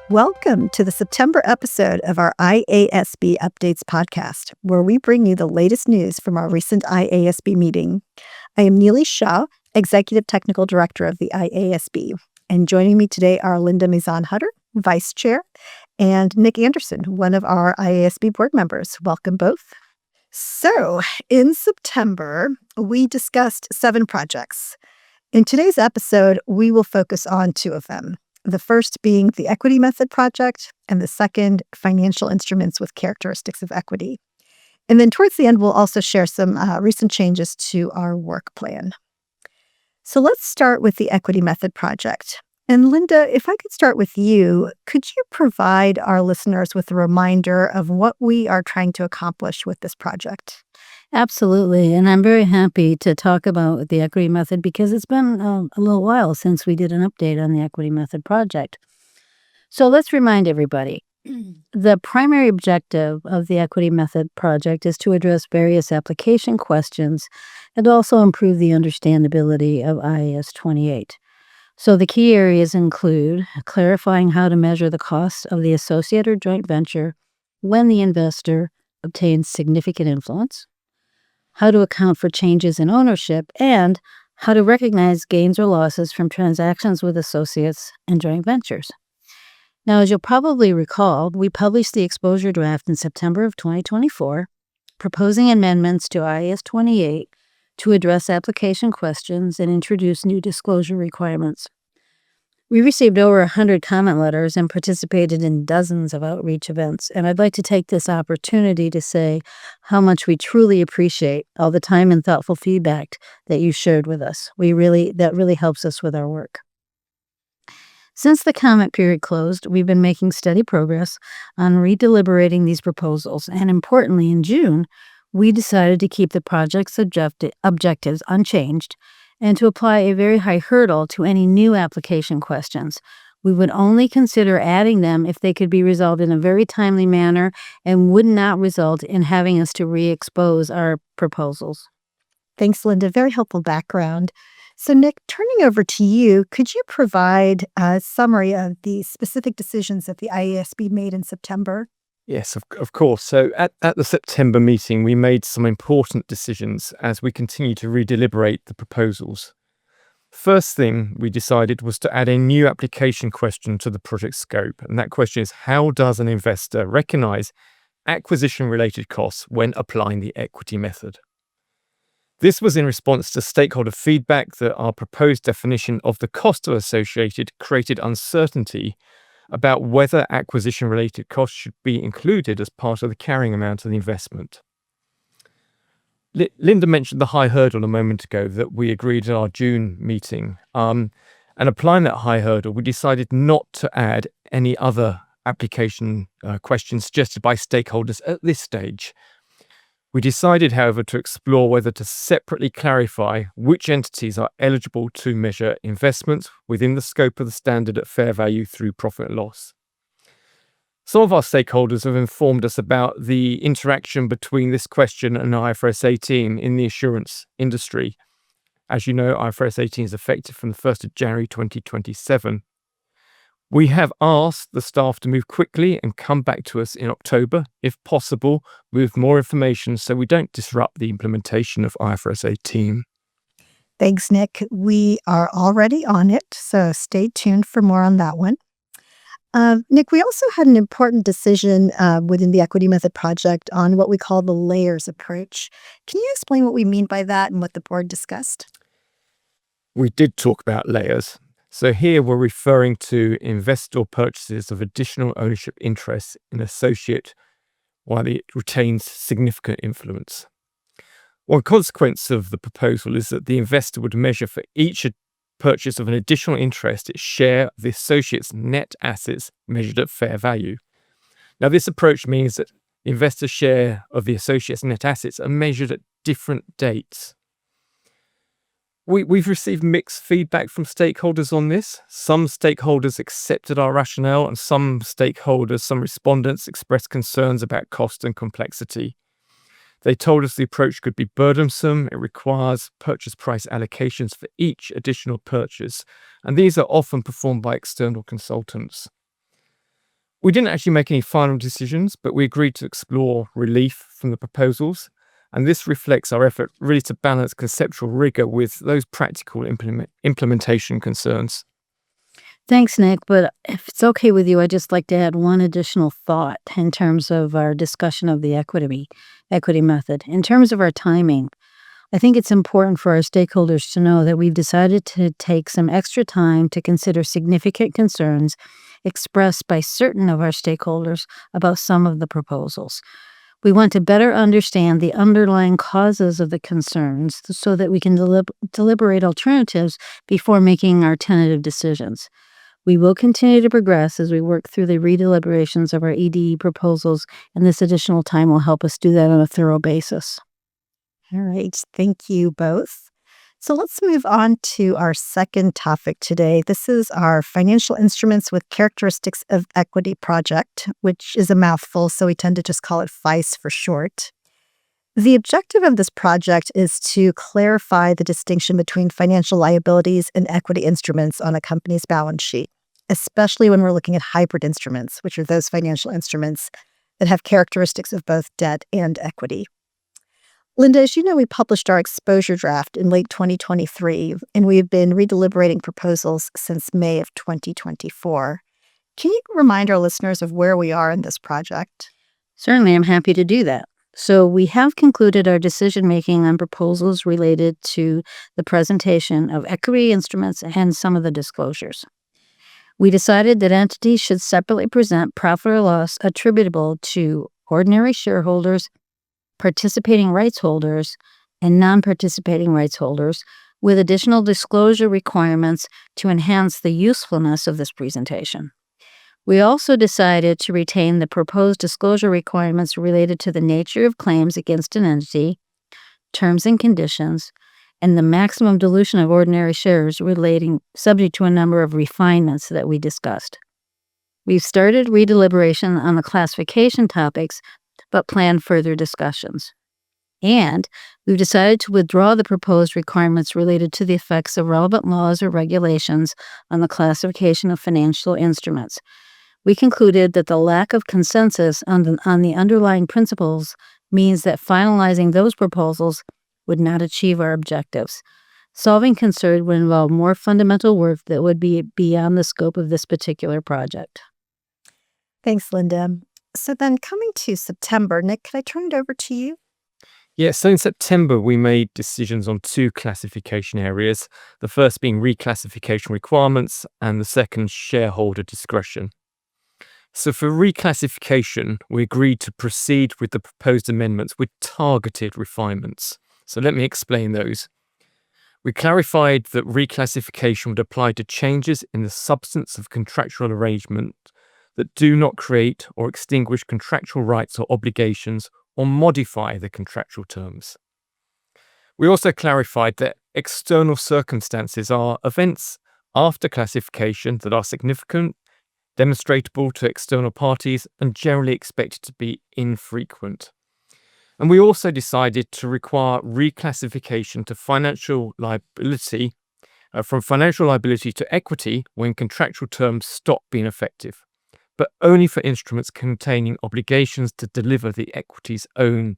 Welcome to the September episode of our IASB Updates podcast, where we bring you the latest news from our recent IASB meeting. I am Nili Shah, Executive Technical Director of the IASB, and joining me today are Linda Mezon-Hutter, Vice Chair, and Nick Anderson, one of our IASB board members. Welcome both. So, in September, we discussed 7 projects. In today's episode, we will focus on 2 of them. The first being the Equity Method project, and the second, financial instruments with characteristics of equity. And then towards the end, we'll also share some recent changes to our work plan. So let's start with the Equity Method project. And Linda, if I could start with you, could you provide our listeners with a reminder of what we are trying to accomplish with this project? Absolutely. And I'm very happy to talk about the Equity Method because it's been a little while since we did an update on the Equity Method project. So let's remind everybody. The primary objective of the Equity Method project is to address various application questions and also improve the understandability of IAS 28. So the key areas include clarifying how to measure the cost of the associate or joint venture when the investor obtains significant influence, how to account for changes in ownership, and how to recognize gains or losses from transactions with associates and joint ventures. Now, as you'll probably recall, we published the exposure draft in September of 2024, proposing amendments to IAS 28 to address application questions and introduce new disclosure requirements. We received over 100 comment letters and participated in dozens of outreach events, and I'd like to take this opportunity to say how much we truly appreciate all the time and thoughtful feedback that you shared with us. That really helps us with our work. Since the comment period closed, we've been making steady progress on redeliberating these proposals, and importantly, in June, we decided to keep the project's objectives unchanged and to apply a very high hurdle to any new application questions. We would only consider adding them if they could be resolved in a very timely manner and would not result in having us to re-expose our proposals. Thanks, Linda. Very helpful background. So, Nick, turning over to you, could you provide a summary of the specific decisions that the IASB made in September? Yes, of course. So at the September meeting, we made some important decisions as we continue to redeliberate the proposals. First thing we decided was to add a new application question to the project scope. And that question is, how does an investor recognize acquisition-related costs when applying the equity method? This was in response to stakeholder feedback that our proposed definition of the cost of associated created uncertainty about whether acquisition-related costs should be included as part of the carrying amount of the investment. Linda mentioned the high hurdle a moment ago that we agreed at our June meeting. And applying that high hurdle, we decided not to add any other application questions suggested by stakeholders at this stage. We decided, however, to explore whether to separately clarify which entities are eligible to measure investments within the scope of the standard at fair value through profit and loss. Some of our stakeholders have informed us about the interaction between this question and IFRS 18 in the assurance industry. As you know, IFRS 18 is effective from the 1st of January 2027. We have asked the staff to move quickly and come back to us in October, if possible, with more information so we don't disrupt the implementation of IFRS 18. Thanks, Nick. We are already on it, so stay tuned for more on that one. Nick, we also had an important decision within the Equity Method project on what we call the layers approach. Can you explain what we mean by that and what the board discussed? We did talk about layers. So here we're referring to investor purchases of additional ownership interests in associate while it retains significant influence. One consequence of the proposal is that the investor would measure for each purchase of an additional interest its share of the associate's net assets measured at fair value. Now, this approach means that the investor's share of the associate's net assets are measured at different dates. We've received mixed feedback from stakeholders on this. Some stakeholders accepted our rationale, and some respondents expressed concerns about cost and complexity. They told us the approach could be burdensome. It requires purchase price allocations for each additional purchase, and these are often performed by external consultants. We didn't actually make any final decisions, but we agreed to explore relief from the proposals. And this reflects our effort really to balance conceptual rigor with those practical implementation concerns. Thanks, Nick. But if it's okay with you, I'd just like to add one additional thought in terms of our discussion of the equity method. In terms of our timing, I think it's important for our stakeholders to know that we've decided to take some extra time to consider significant concerns expressed by certain of our stakeholders about some of the proposals. We want to better understand the underlying causes of the concerns so that we can deliberate alternatives before making our tentative decisions. We will continue to progress as we work through the redeliberations of our EDE proposals, and this additional time will help us do that on a thorough basis. All right. Thank you both. So let's move on to our second topic today. This is our Financial Instruments with Characteristics of Equity project, which is a mouthful, so we tend to just call it FICE for short. The objective of this project is to clarify the distinction between financial liabilities and equity instruments on a company's balance sheet, especially when we're looking at hybrid instruments, which are those financial instruments that have characteristics of both debt and equity. Linda, as you know, we published our exposure draft in late 2023, and we've been redeliberating proposals since May of 2024. Can you remind our listeners of where we are in this project? Certainly, I'm happy to do that. So we have concluded our decision-making on proposals related to the presentation of equity instruments and some of the disclosures. We decided that entities should separately present profit or loss attributable to ordinary shareholders, participating rights holders, and non-participating rights holders, with additional disclosure requirements to enhance the usefulness of this presentation. We also decided to retain the proposed disclosure requirements related to the nature of claims against an entity, terms and conditions, and the maximum dilution of ordinary shares subject to a number of refinements that we discussed. We've started redeliberation on the classification topics, but plan further discussions. And we've decided to withdraw the proposed requirements related to the effects of relevant laws or regulations on the classification of financial instruments. We concluded that the lack of consensus on the underlying principles means that finalizing those proposals would not achieve our objectives. Solving concern would involve more fundamental work that would be beyond the scope of this particular project. Thanks, Linda. So then coming to September, Nick, could I turn it over to you? Yeah, so in September, we made decisions on two classification areas, the first being reclassification requirements and the second shareholder discretion. So for reclassification, we agreed to proceed with the proposed amendments with targeted refinements. So let me explain those. We clarified that reclassification would apply to changes in the substance of contractual arrangement that do not create or extinguish contractual rights or obligations or modify the contractual terms. We also clarified that external circumstances are events after classification that are significant, demonstrable to external parties, and generally expected to be infrequent. And we also decided to require reclassification to financial liability, from financial liability to equity when contractual terms stop being effective, but only for instruments containing obligations to deliver the equity's own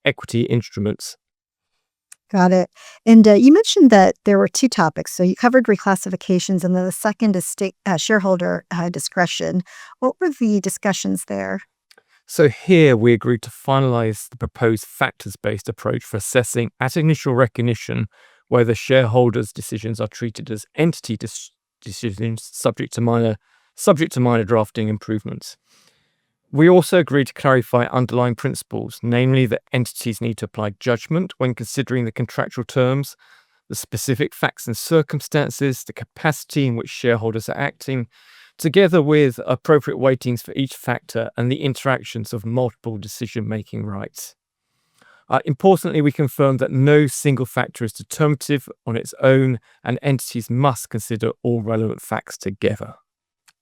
equity instruments. Got it. And you mentioned that there were two topics. So you covered reclassifications, and then the second is shareholder discretion. What were the discussions there? So here we agreed to finalize the proposed factors-based approach for assessing at initial recognition whether shareholders' decisions are treated as entity decisions subject to minor drafting improvements. We also agreed to clarify underlying principles, namely that entities need to apply judgment when considering the contractual terms, the specific facts and circumstances, the capacity in which shareholders are acting, together with appropriate weightings for each factor and the interactions of multiple decision-making rights. Importantly, we confirmed that no single factor is determinative on its own, and entities must consider all relevant facts together.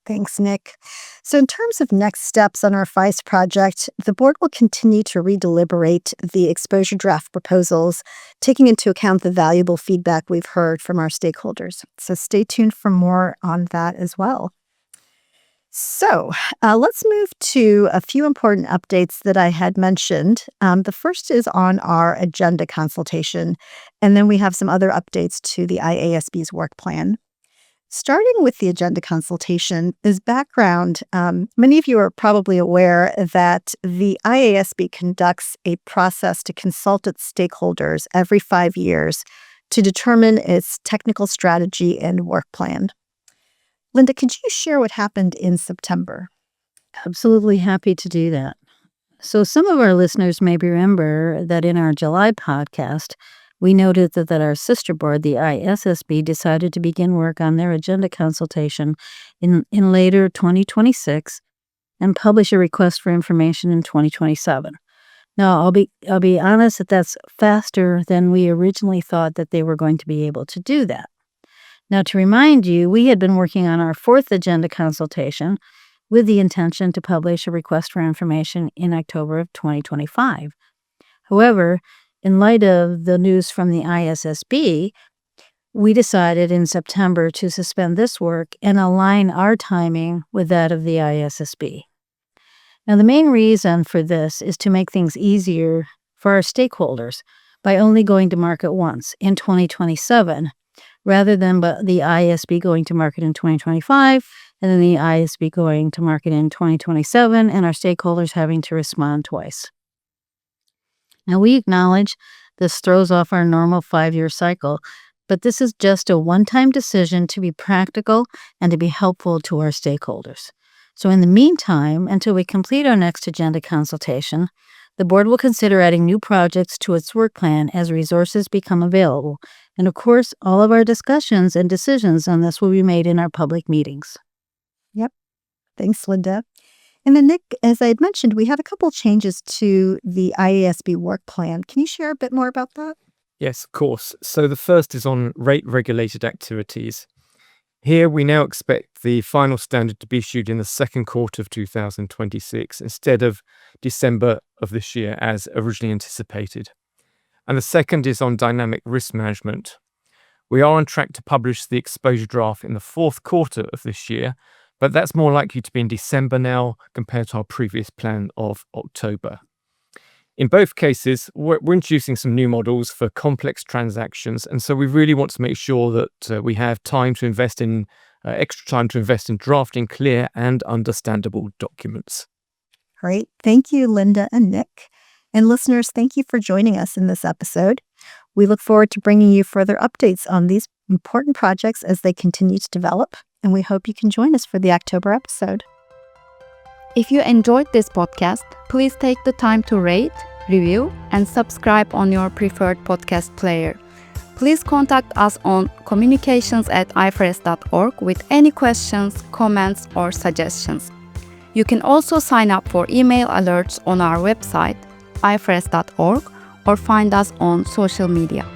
Thanks, Nick. So in terms of next steps on our FICE project, the board will continue to redeliberate the exposure draft proposals, taking into account the valuable feedback we've heard from our stakeholders. So stay tuned for more on that as well. So let's move to a few important updates that I had mentioned. The first is on our agenda consultation, and then we have some other updates to the IASB's work plan. Starting with the agenda consultation, as background, many of you are probably aware that the IASB conducts a process to consult its stakeholders every 5 years to determine its technical strategy and work plan. Linda, could you share what happened in September? Absolutely happy to do that. So some of our listeners may remember that in our July podcast, we noted that our sister board, the ISSB, decided to begin work on their agenda consultation in later 2026 and publish a request for information in 2027. Now, I'll be honest that that's faster than we originally thought that they were going to be able to do that. Now, to remind you, we had been working on our fourth agenda consultation with the intention to publish a request for information in October of 2025. However, in light of the news from the ISSB, we decided in September to suspend this work and align our timing with that of the ISSB. Now, the main reason for this is to make things easier for our stakeholders by only going to market once in 2027, rather than the IASB going to market in 2025, and then the IASB going to market in 2027, and our stakeholders having to respond twice. Now, we acknowledge this throws off our normal 5-year cycle, but this is just a one-time decision to be practical and to be helpful to our stakeholders. So in the meantime, until we complete our next agenda consultation, the board will consider adding new projects to its work plan as resources become available. And of course, all of our discussions and decisions on this will be made in our public meetings. Yep. Thanks, Linda. And then, Nick, as I had mentioned, we had a couple changes to the IASB work plan. Can you share a bit more about that? Yes, of course. So the first is on rate-regulated activities. Here, we now expect the final standard to be issued in the second quarter of 2026 instead of December of this year as originally anticipated. And the second is on dynamic risk management. We are on track to publish the exposure draft in the fourth quarter of this year, but that's more likely to be in December now compared to our previous plan of October. In both cases, we're introducing some new models for complex transactions, and so we really want to make sure that we have time to invest in extra time to invest in drafting clear and understandable documents. Great. Thank you, Linda and Nick. And listeners, thank you for joining us in this episode. We look forward to bringing you further updates on these important projects as they continue to develop, and we hope you can join us for the October episode. If you enjoyed this podcast, please take the time to rate, review, and subscribe on your preferred podcast player. Please contact us on communications@ifrs.org with any questions, comments, or suggestions. You can also sign up for email alerts on our website, ifrs.org, or find us on social media.